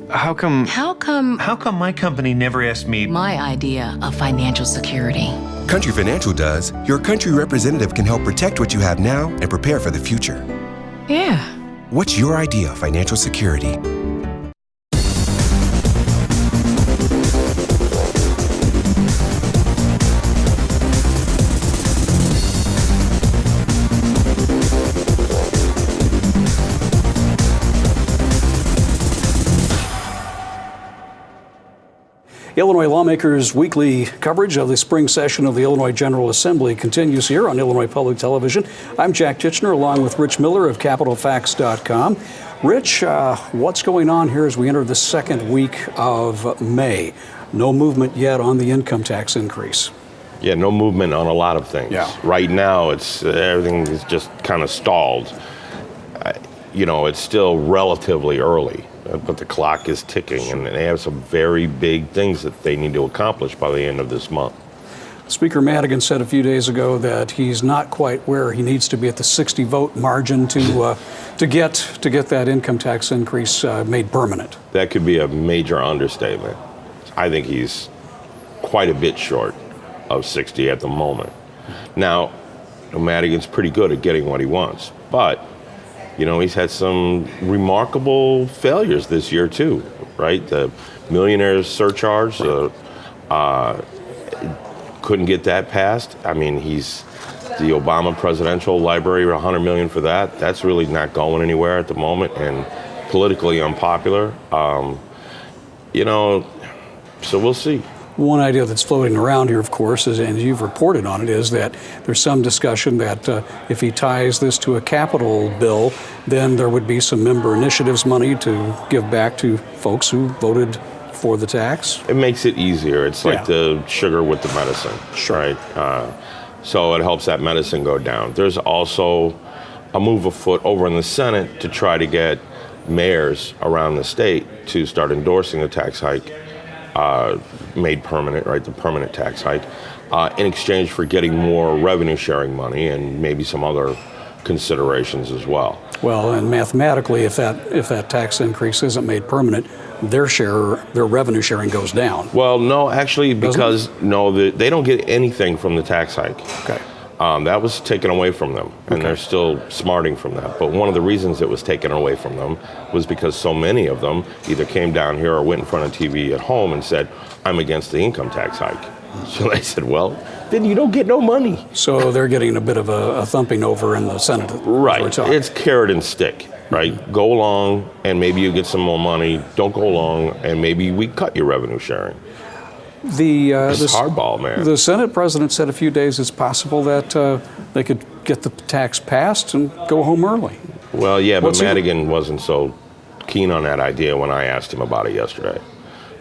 How come my company never asked me? My idea of financial security. Country Financial does. Your country representative can help protect what you have now and prepare for the future. Yeah. What's your idea of financial security? Illinois Lawmakers' weekly coverage of the spring session of the Illinois General Assembly continues here on Illinois Public Television. I'm Jak Tichenor along with Rich Miller of CapitalFacts.com. Rich, what's going on here as we enter the second week of May? No movement yet on the income tax increase. Yeah, no movement on a lot of things. Yeah. Right now, it's everything is just kind of stalled. It's still relatively early, but the clock is ticking, and they have some very big things that they need to accomplish by the end of this month. Speaker Madigan said a few days ago that he's not quite where he needs to be at the 60-vote margin to get that income tax increase made permanent. That could be a major understatement. I think he's quite a bit short of 60 at the moment. Now, Madigan's pretty good at getting what he wants, but he's had some remarkable failures this year too, right? The millionaire's surcharge, couldn't get that passed. I mean, he's the Obama presidential library, $100 million for that. That's really not going anywhere at the moment, and politically unpopular. So we'll see. One idea that's floating around here, of course, is, and you've reported on it, is that there's some discussion that if he ties this to a capital bill, then there would be some member initiatives money to give back to folks who voted for the tax. It makes it easier. It's like the sugar with the medicine, right? So it helps that medicine go down. There's also a move afoot over in the Senate to try to get mayors around the state to start endorsing the tax hike. Made permanent, right, the permanent tax hike, in exchange for getting more revenue sharing money and maybe some other considerations as well. Well, and mathematically, if that tax increase isn't made permanent, their revenue sharing goes down. Well, no, actually, because they don't get anything from the tax hike. Okay. That was taken away from them, and they're still smarting from that. But one of the reasons it was taken away from them was because so many of them either came down here or went in front of TV at home and said, I'm against the income tax hike. So they said, well, then you don't get no money. So they're getting a bit of a thumping over in the Senate. Right. It's carrot and stick, right? Go along, and maybe you get some more money. Don't go along, and maybe we cut your revenue sharing. It's hardball, man. The Senate president said a few days it's possible that they could get the tax passed and go home early. Well, yeah, but Madigan wasn't so keen on that idea when I asked him about it yesterday.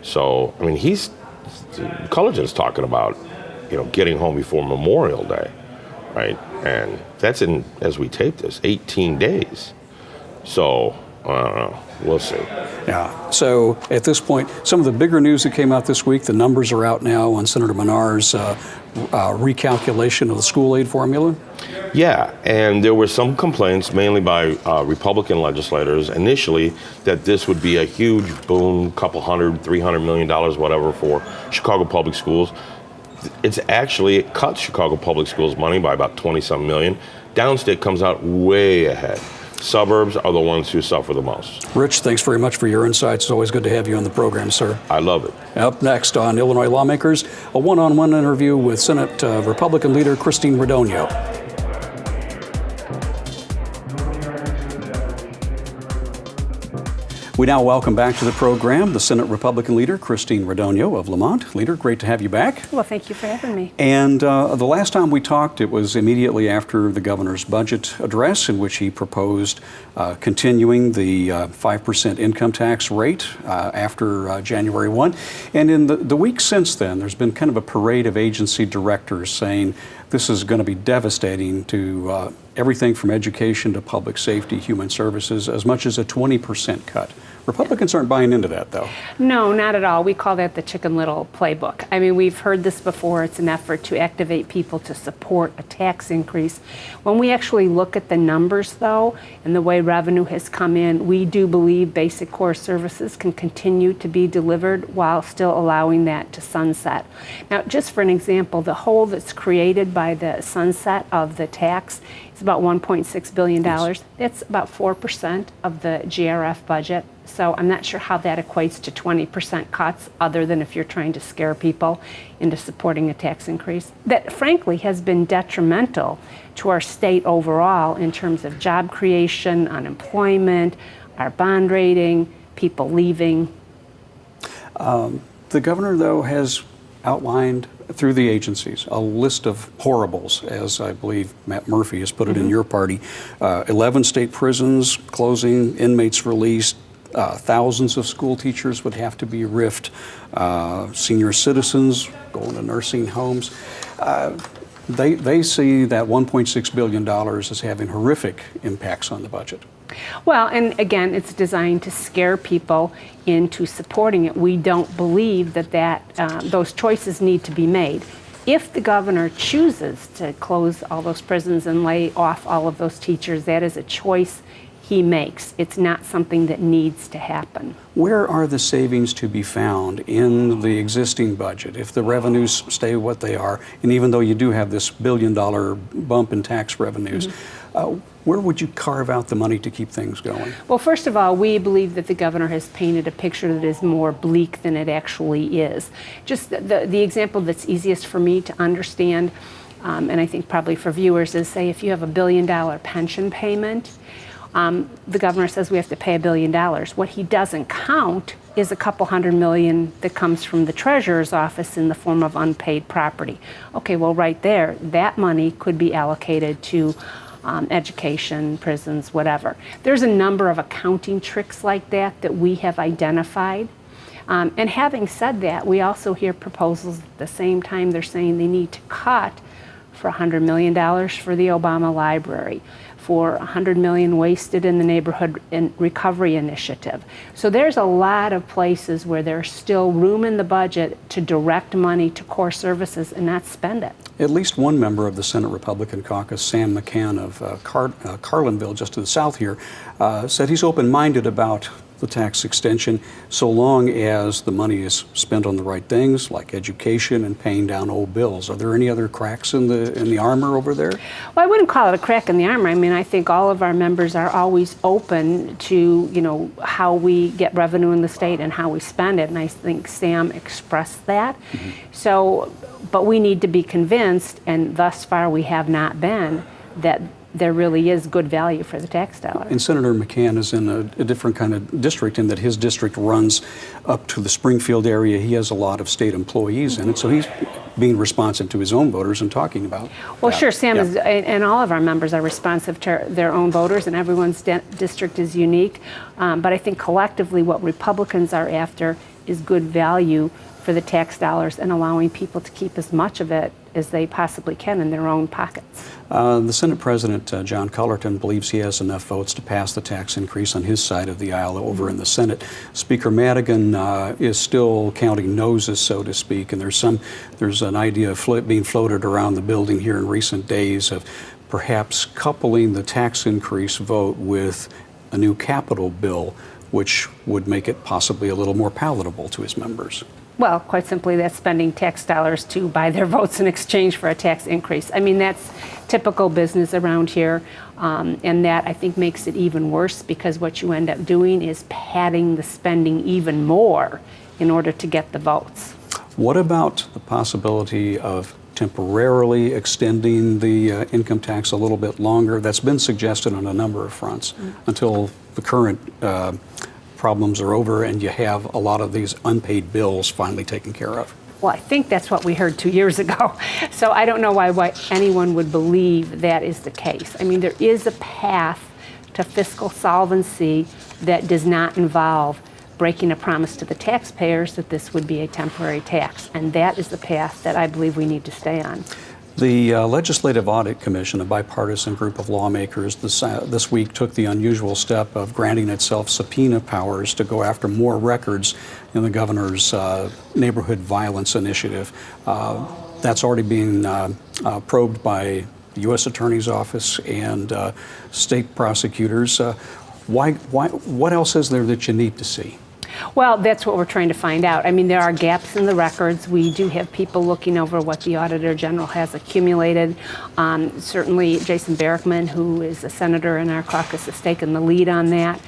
So, I mean, Culligan's talking about, getting home before Memorial Day, right? And that's as we tape this, 18 days. So, I don't know. We'll see. Yeah. So at this point, some of the bigger news that came out this week, the numbers are out now on Senator Menard's recalculation of the school aid formula. Yeah, and there were some complaints, mainly by Republican legislators, initially, that this would be a huge boon, $200–300 million, whatever, for Chicago public schools. It cuts Chicago public schools money by about 20-some million. Downstate comes out way ahead. Suburbs are the ones who suffer the most. Rich, thanks very much for your insights. It's always good to have you on the program, sir. I love it. Up next on Illinois Lawmakers, a one-on-one interview with Senate Republican leader Christine Radogno. We now welcome back to the program the Senate Republican leader, Christine Radogno of Lemont. Leader, great to have you back. Well, thank you for having me. And the last time we talked, it was immediately after the governor's budget address, in which he proposed continuing the 5% income tax rate after January 1. And in the week since then, there's been kind of a parade of agency directors saying this is going to be devastating to everything from education to public safety, human services, as much as a 20% cut Republicans aren't buying into that, though. No, not at all. We call that the Chicken Little playbook. I mean, we've heard this before. It's an effort to activate people to support a tax increase. When we actually look at the numbers, though, and the way revenue has come in, we do believe basic core services can continue to be delivered while still allowing that to sunset. Now, just for an example, the hole that's created by the sunset of the tax is about $1.6 billion. Yes. That's about 4% of the GRF budget. So I'm not sure how that equates to 20% cuts, other than if you're trying to scare people into supporting a tax increase. That, frankly, has been detrimental to our state overall in terms of job creation, unemployment, our bond rating, people leaving. The governor, though, has outlined through the agencies a list of horribles, as I believe Matt Murphy has put it in your party. 11 state prisons closing, inmates released, thousands of school teachers would have to be riffed, senior citizens going to nursing homes. They see that $1.6 billion as having horrific impacts on the budget. Well, and again, it's designed to scare people into supporting it. We don't believe that those choices need to be made. If the governor chooses to close all those prisons and lay off all of those teachers, that is a choice he makes. It's not something that needs to happen. Where are the savings to be found in the existing budget if the revenues stay what they are? And even though you do have this $1 billion bump in tax revenues, where would you carve out the money to keep things going? Well, first of all, we believe that the governor has painted a picture that is more bleak than it actually is. Just the example that's easiest for me to understand, and I think probably for viewers, is say if you have $1 billion pension payment, the governor says we have to pay $1 billion. What he doesn't count is a couple $100 million that comes from the treasurer's office in the form of unpaid property. Okay, well, right there, that money could be allocated to education, prisons, whatever. There's a number of accounting tricks like that we have identified. And having said that, we also hear proposals at the same time they're saying they need to cut for $100 million for the Obama Library, for $100 million wasted in the Neighborhood Recovery Initiative. So there's a lot of places where there's still room in the budget to direct money to core services and not spend it. At least one member of the Senate Republican caucus, Sam McCann of Carlinville, just to the south here, said he's open-minded about the tax extension so long as the money is spent on the right things like education and paying down old bills. Are there any other cracks in the armor over there? Well, I wouldn't call it a crack in the armor. I mean, I think all of our members are always open to, how we get revenue in the state and how we spend it, and I think Sam expressed that. So, but we need to be convinced, and thus far we have not been, that there really is good value for the tax dollar. And Senator McCann is in a different kind of district in that his district runs up to the Springfield area. He has a lot of state employees in it, so he's being responsive to his own voters and talking about Well, that. sure, Sam is, and all of our members are responsive to their own voters, and everyone's district is unique. But I think collectively what Republicans are after is good value for the tax dollars and allowing people to keep as much of it as they possibly can in their own pockets. The Senate President, John Cullerton, believes he has enough votes to pass the tax increase on his side of the aisle over in the Senate. Speaker Madigan is still counting noses, so to speak, and there's an idea being floated around the building here in recent days of perhaps coupling the tax increase vote with a new capital bill, which would make it possibly a little more palatable to his members. Well, quite simply, that's spending tax dollars to buy their votes in exchange for a tax increase. I mean, that's typical business around here, and that I think makes it even worse because what you end up doing is padding the spending even more in order to get the votes. What about the possibility of temporarily extending the income tax a little bit longer? That's been suggested on a number of fronts until the current problems are over and you have a lot of these unpaid bills finally taken care of. Well, I think that's what we heard 2 years ago. So I don't know why anyone would believe that is the case. I mean, there is a path to fiscal solvency that does not involve breaking a promise to the taxpayers that this would be a temporary tax. And that is the path that I believe we need to stay on. The Legislative Audit Commission, a bipartisan group of lawmakers, this week took the unusual step of granting itself subpoena powers to go after more records in the governor's neighborhood violence initiative. That's already being probed by the U.S. Attorney's Office and state prosecutors. What else is there that you need to see? Well, that's what we're trying to find out. I mean, there are gaps in the records. We do have people looking over what the Auditor General has accumulated. Certainly, Jason Barrickman, who is a senator in our caucus, has taken the lead on that,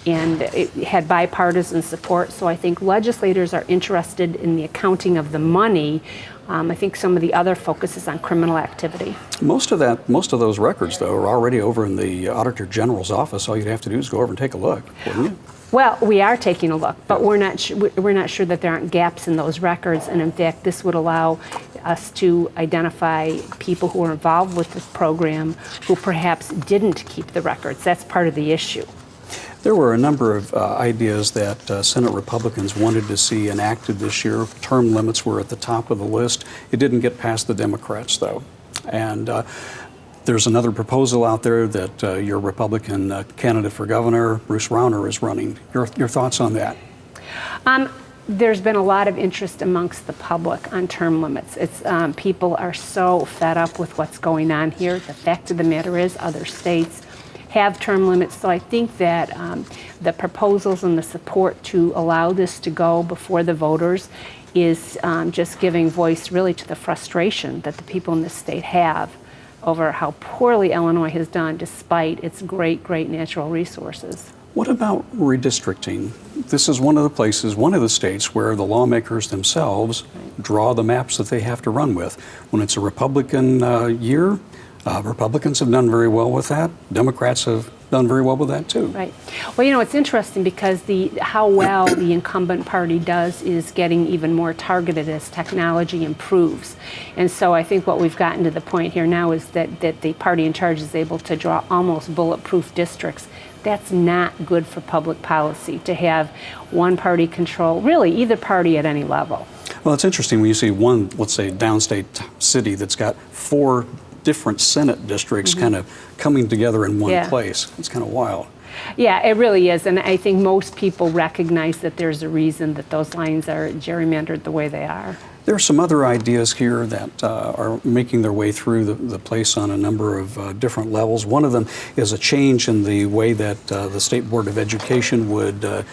and it had bipartisan support. So I think legislators are interested in the accounting of the money. I think some of the other focus is on criminal activity. Most of those records, though, are already over in the Auditor General's office. All you'd have to do is go over and take a look, wouldn't you? Well, we are taking a look, but we're not sure that there aren't gaps in those records. And in fact, this would allow us to identify people who are involved with this program who perhaps didn't keep the records. That's part of the issue. There were a number of ideas that Senate Republicans wanted to see enacted this year. Term limits were at the top of the list. It didn't get past the Democrats, though. And there's another proposal out there that your Republican candidate for governor, Bruce Rauner, is running. Your thoughts on that? There's been a lot of interest amongst the public on term limits. People are so fed up with what's going on here. The fact of the matter is other states have term limits, so I think that the proposals and the support to allow this to go before the voters is just giving voice really to the frustration that the people in this state have over how poorly Illinois has done despite its great natural resources. What about redistricting? This is one of the states where the lawmakers themselves draw the maps that they have to run with. When it's a Republican year, Republicans have done very well with that. Democrats have done very well with that too. Right. Well, you know, it's interesting because how well the incumbent party does is getting even more targeted as technology improves. And so I think what we've gotten to the point here now is that the party in charge is able to draw almost bulletproof districts. That's not good for public policy to have one party control, really either party at any level. Well, it's interesting when you see one, let's say, downstate city that's got 4 different Senate districts kind of coming together in one place. It's kind of wild. Yeah, it really is. And I think most people recognize that there's a reason that those lines are gerrymandered the way they are. There are some other ideas here that are making their way through the place on a number of different levels. One of them is a change in the way that the State Board of Education would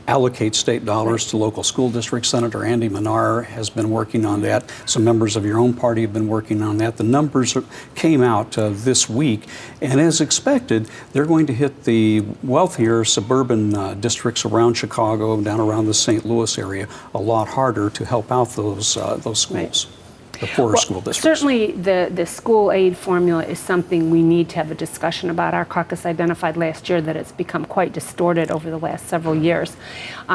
allocate state dollars to local school districts. Senator Andy Manar has been working on that. Some members of your own party have been working on that. The numbers came out this week, and as expected, they're going to hit the wealthier suburban districts around Chicago, down around the St. Louis area, a lot harder to help out those schools, the poorer school districts. Certainly the school aid formula is something we need to have a discussion about. Our caucus identified last year that it's become quite distorted over the last several years.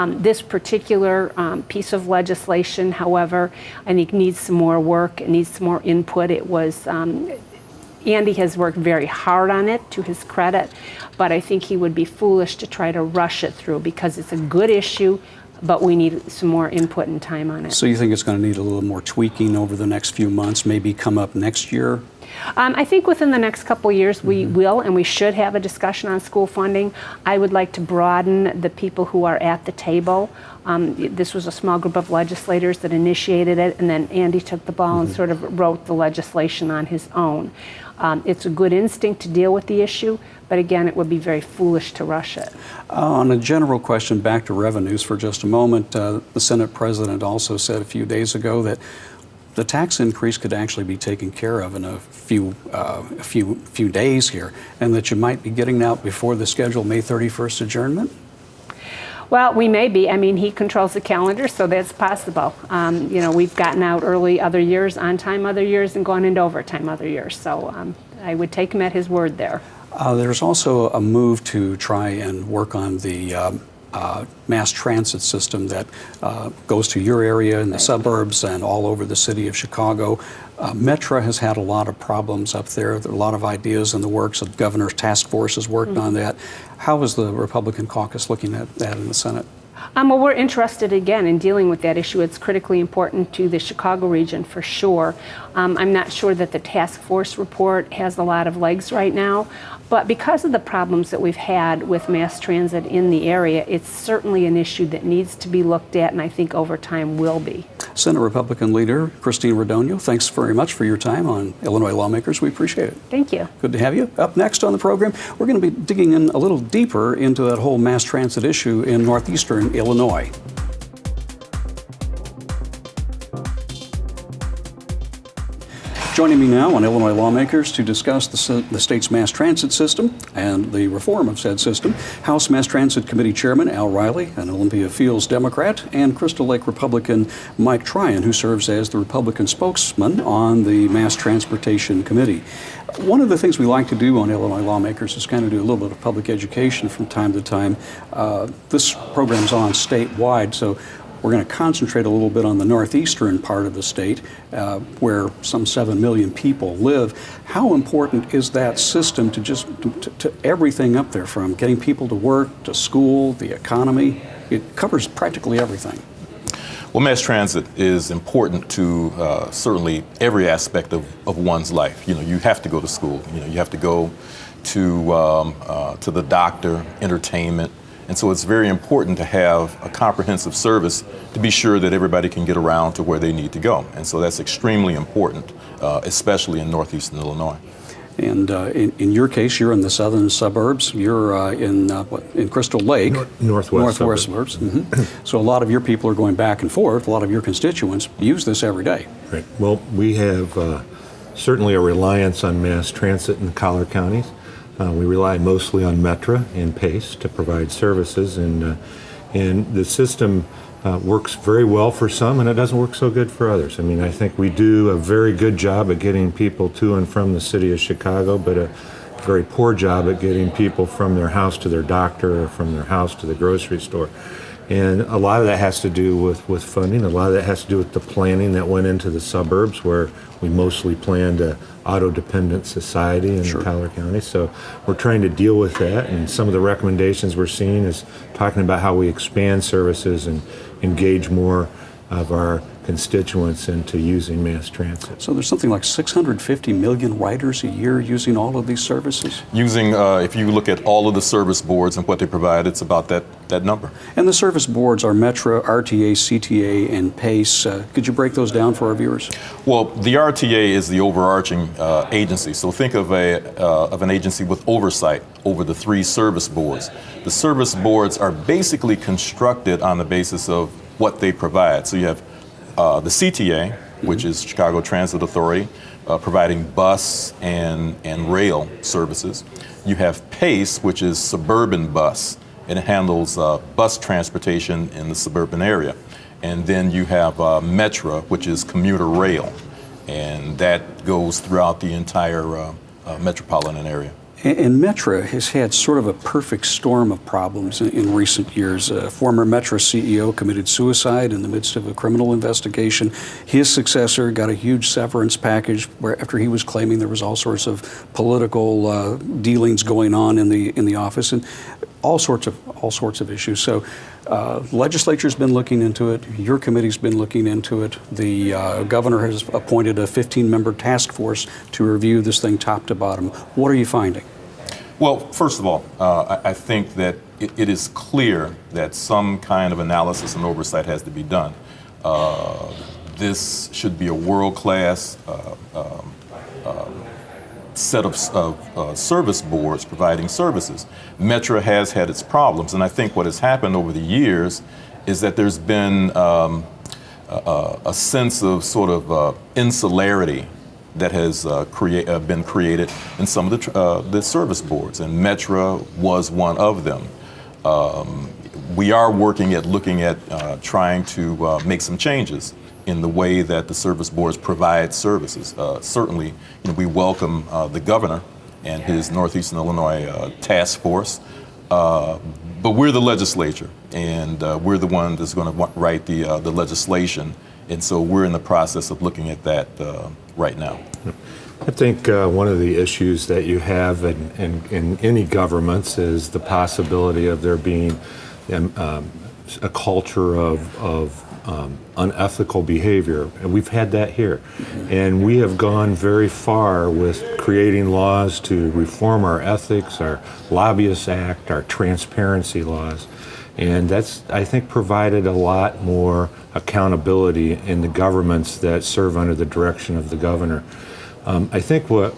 This particular piece of legislation, however, I think needs some more work. It needs some more input. It was Andy has worked very hard on it, to his credit, but I think he would be foolish to try to rush it through because it's a good issue, but we need some more input and time on it. So you think it's going to need a little more tweaking over the next few months, maybe come up next year? I think within the next couple of years we will and we should have a discussion on school funding. I would like to broaden the people who are at the table. This was a small group of legislators that initiated it, and then Andy took the ball and sort of wrote the legislation on his own. It's a good instinct to deal with the issue, but again, it would be very foolish to rush it. On a general question, back to revenues for just a moment, the Senate President also said a few days ago that the tax increase could actually be taken care of in a few days here, and that you might be getting out before the scheduled May 31st adjournment? Well, we may be. I mean, he controls the calendar, so that's possible. You know, we've gotten out early other years, on time other years, and gone into overtime other years. So I would take him at his word there. There's also a move to try and work on the mass transit system that goes to your area in the suburbs and all over the city of Chicago. Metra has had a lot of problems up there. There are a lot of ideas in the works. The governor's task force has worked on that. How is the Republican caucus looking at that in the Senate? Well, we're interested again in dealing with that issue. It's critically important to the Chicago region for sure. I'm not sure that the task force report has a lot of legs right now, but because of the problems that we've had with mass transit in the area, it's certainly an issue that needs to be looked at, and I think over time will be. Senate Republican leader Christine Radogno, thanks very much for your time on Illinois Lawmakers. We appreciate it. Thank you. Good to have you. Up next on the program, we're going to be digging in a little deeper into that whole mass transit issue in Northeastern Illinois. Joining me now on Illinois Lawmakers to discuss the state's mass transit system and the reform of said system, House Mass Transit Committee Chairman Al Riley, an Olympia Fields Democrat, and Crystal Lake Republican Mike Tryon, who serves as the Republican spokesman on the Mass Transportation Committee. One of the things we like to do on Illinois Lawmakers is kind of do a little bit of public education from time to time. This program's on statewide, so we're going to concentrate a little bit on the northeastern part of the state, where some 7 million people live. How important is that system to just to everything up there, from getting people to work, to school, the economy? It covers practically everything. Well, mass transit is important to certainly every aspect of one's life. You know, you have to go to school. You know, you have to go to the doctor, entertainment. And so it's very important to have a comprehensive service to be sure that everybody can get around to where they need to go. And so that's extremely important, especially in Northeastern Illinois. And in your case, you're in the southern suburbs. You're in Crystal Lake. Northwest suburbs. Mm-hmm. So a lot of your people are going back and forth. A lot of your constituents use this every day. Right. Well, we have certainly a reliance on mass transit in the collar counties. We rely mostly on Metra and PACE to provide services, and the system works very well for some, and it doesn't work so good for others. I mean, I think we do a very good job at getting people to and from the city of Chicago, but a very poor job at getting people from their house to their doctor or from their house to the grocery store. And a lot of that has to do with funding. A lot of that has to do with the planning that went into the suburbs, where we mostly planned a auto-dependent society in the collar county. So we're trying to deal with that, and some of the recommendations we're seeing is talking about how we expand services and engage more of our constituents into using mass transit. So there's something like 650 million riders a year using all of these services? Using, if you look at all of the service boards and what they provide, it's about that number. And the service boards are Metra, RTA, CTA, and PACE. Could you break those down for our viewers? Well, the RTA is the overarching agency. So think of an agency with oversight over the 3 service boards. The service boards are basically constructed on the basis of what they provide. So you have the CTA, which is Chicago Transit Authority, providing bus and rail services. You have PACE, which is suburban bus, and it handles bus transportation in the suburban area. And then you have Metra, which is commuter rail, and that goes throughout the entire metropolitan area. And Metra has had sort of a perfect storm of problems in recent years. Former Metra CEO committed suicide in the midst of a criminal investigation. His successor got a huge severance package where, after he was claiming there was all sorts of political dealings going on in the office, and all sorts of issues. So legislature's been looking into it. Your committee's been looking into it. The governor has appointed a 15-member task force to review this thing top to bottom. What are you finding? Well, first of all, I think that it is clear that some kind of analysis and oversight has to be done. This should be a world-class set of service boards providing services. Metra has had its problems, and I think what has happened over the years is that there's been a sense of sort of insularity that has been created in some of the service boards, and Metra was one of them. We are working at looking at trying to make some changes in the way that the service boards provide services. Certainly, we welcome the governor and his Northeastern Illinois task force, but we're the legislature, and we're the one that's going to write the legislation, and so we're in the process of looking at that right now. I think one of the issues that you have in any governments is the possibility of there being a culture of unethical behavior, and we've had that here. And we have gone very far with creating laws to reform our ethics, our Lobbyists Act, our transparency laws. And that's, I think, provided a lot more accountability in the governments that serve under the direction of the governor. I think what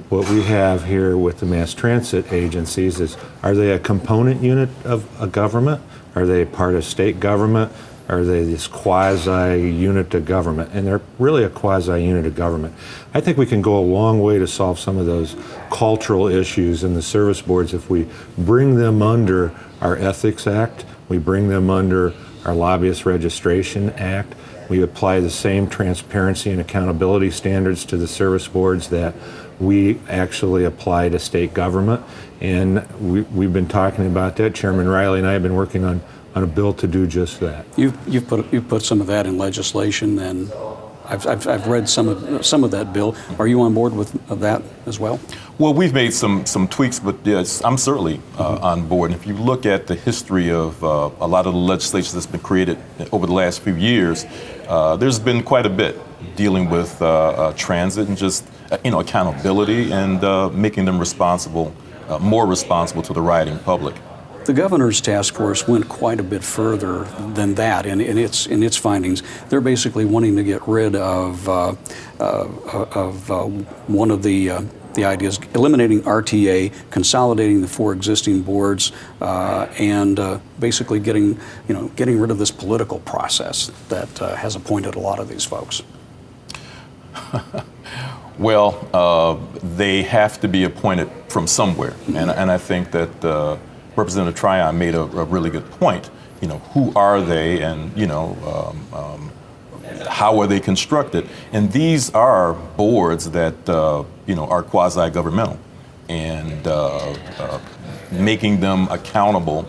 we have here with the mass transit agencies is, are they a component unit of a government? Are they part of state government? Are they this quasi-unit of government? And they're really a quasi-unit of government. I think we can go a long way to solve some of those cultural issues in the service boards if we bring them under our Ethics Act, we bring them under our Lobbyist Registration Act, we apply the same transparency and accountability standards to the service boards that we actually apply to state government. And we've been talking about that. Chairman Riley and I have been working on a bill to do just that. You've put some of that in legislation, and I've read some of that bill. Are you on board with that as well? Well, we've made some tweaks, but yes, I'm certainly on board. And if you look at the history of a lot of the legislation that's been created over the last few years, there's been quite a bit dealing with transit and just accountability and making them responsible, more responsible to the riding public. The governor's task force went quite a bit further than that in its findings. They're basically wanting to get rid of one of the ideas, eliminating RTA, consolidating the 4 existing boards, and basically getting rid of this political process that has appointed a lot of these folks. Well, they have to be appointed from somewhere, and I think that Representative Tryon made a really good point. Who are they, and how are they constructed? And these are boards that are quasi-governmental, and making them accountable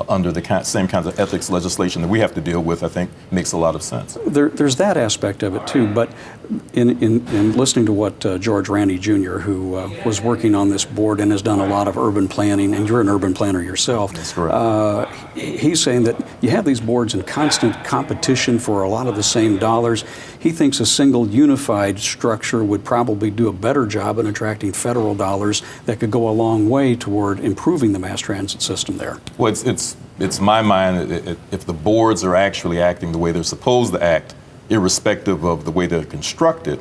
under the same kinds of ethics legislation that we have to deal with, I think, makes a lot of sense. There's that aspect of it too, but in listening to what George Randy Jr., who was working on this board and has done a lot of urban planning, and you're an urban planner yourself. That's correct. He's saying that you have these boards in constant competition for a lot of the same dollars. He thinks a single unified structure would probably do a better job in attracting federal dollars that could go a long way toward improving the mass transit system there. Well, it's my mind, if the boards are actually acting the way they're supposed to act, irrespective of the way they're constructed,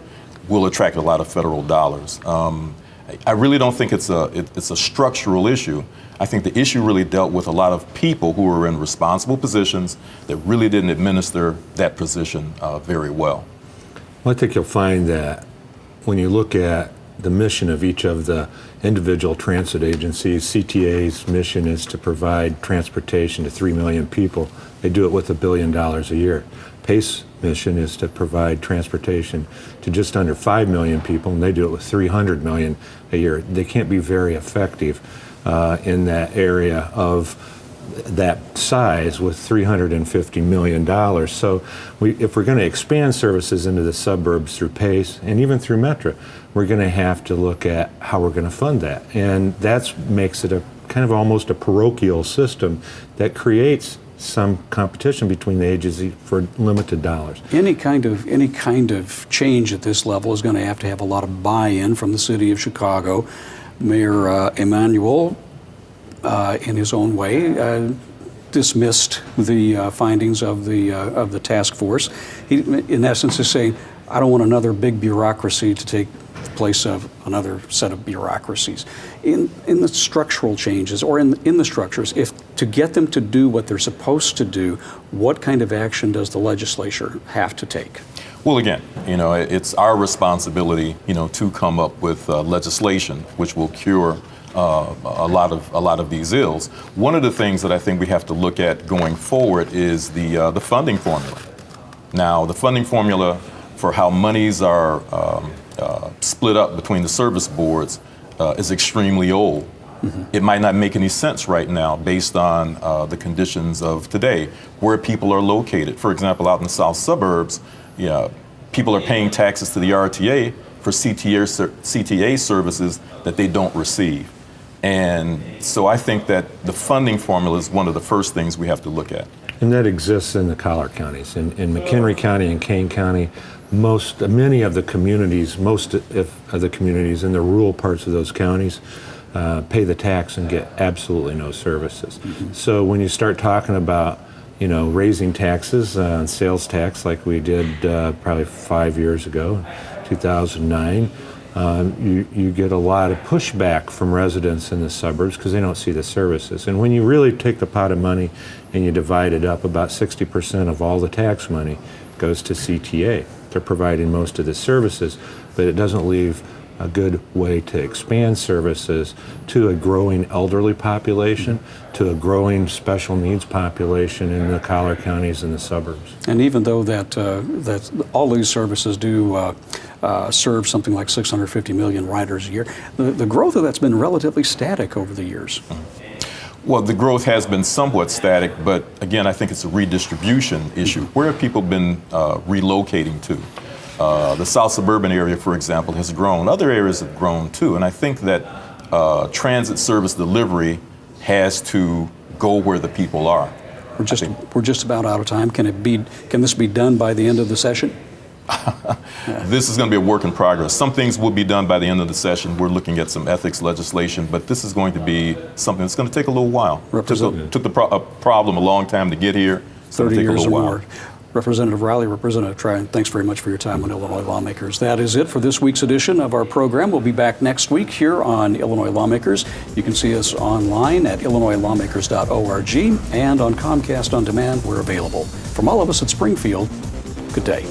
will attract a lot of federal dollars. I really don't think it's a structural issue. I think the issue really dealt with a lot of people who were in responsible positions that really didn't administer that position very well. Well, I think you'll find that when you look at the mission of each of the individual transit agencies, CTA's mission is to provide transportation to 3 million people. They do it with $1 billion a year. PACE mission is to provide transportation to just under 5 million people, and they do it with $300 million a year. They can't be very effective in that area of that size with $350 million. So if we're going to expand services into the suburbs through PACE and even through Metra, we're going to have to look at how we're going to fund that. And that makes it a kind of almost a parochial system that creates some competition between the agencies for limited dollars. Any kind of change at this level is going to have a lot of buy-in from the city of Chicago. Mayor Emanuel, in his own way, dismissed the findings of the task force. He, in essence, is saying, I don't want another big bureaucracy to take the place of another set of bureaucracies. In the structural changes, or in the structures, if to get them to do what they're supposed to do, what kind of action does the legislature have to take? Well, again, it's our responsibility, to come up with legislation which will cure a lot of these ills. One of the things that I think we have to look at going forward is the funding formula. Now, the funding formula for how monies are split up between the service boards is extremely old. Mm-hmm. It might not make any sense right now based on the conditions of today, where people are located. For example, out in the south suburbs, people are paying taxes to the RTA for CTA services that they don't receive. And so I think that the funding formula is one of the first things we have to look at. And that exists in the collar counties. In McHenry County and Kane County, many of the communities, most of the communities in the rural parts of those counties pay the tax and get absolutely no services. So when you start talking about, raising taxes on sales tax like we did probably 5 years ago, 2009, you get a lot of pushback from residents in the suburbs because they don't see the services. And when you really take the pot of money and you divide it up, about 60% of all the tax money goes to CTA. They're providing most of the services, but it doesn't leave a good way to expand services to a growing elderly population, to a growing special needs population in the collar counties and the suburbs. And even though that all these services do serve something like 650 million riders a year, the growth of that's been relatively static over the years. Well, the growth has been somewhat static, but again, I think it's a redistribution issue. Where have people been relocating to? The South Suburban area, for example, has grown. Other areas have grown too, and I think that transit service delivery has to go where the people are. We're just about out of time. Can this be done by the end of the session? This is going to be a work in progress. Some things will be done by the end of the session. We're looking at some ethics legislation, but this is going to be something that's going to take a little while. Took the problem a long time to get here. It's 30 take years a or while. more. Representative Riley, Representative Tryon, thanks very much for your time on Illinois Lawmakers. That is it for this week's edition of our program. We'll be back next week here on Illinois Lawmakers. You can see us online at illinoislawmakers.org and on Comcast On Demand. We're available. From all of us at Springfield, good day.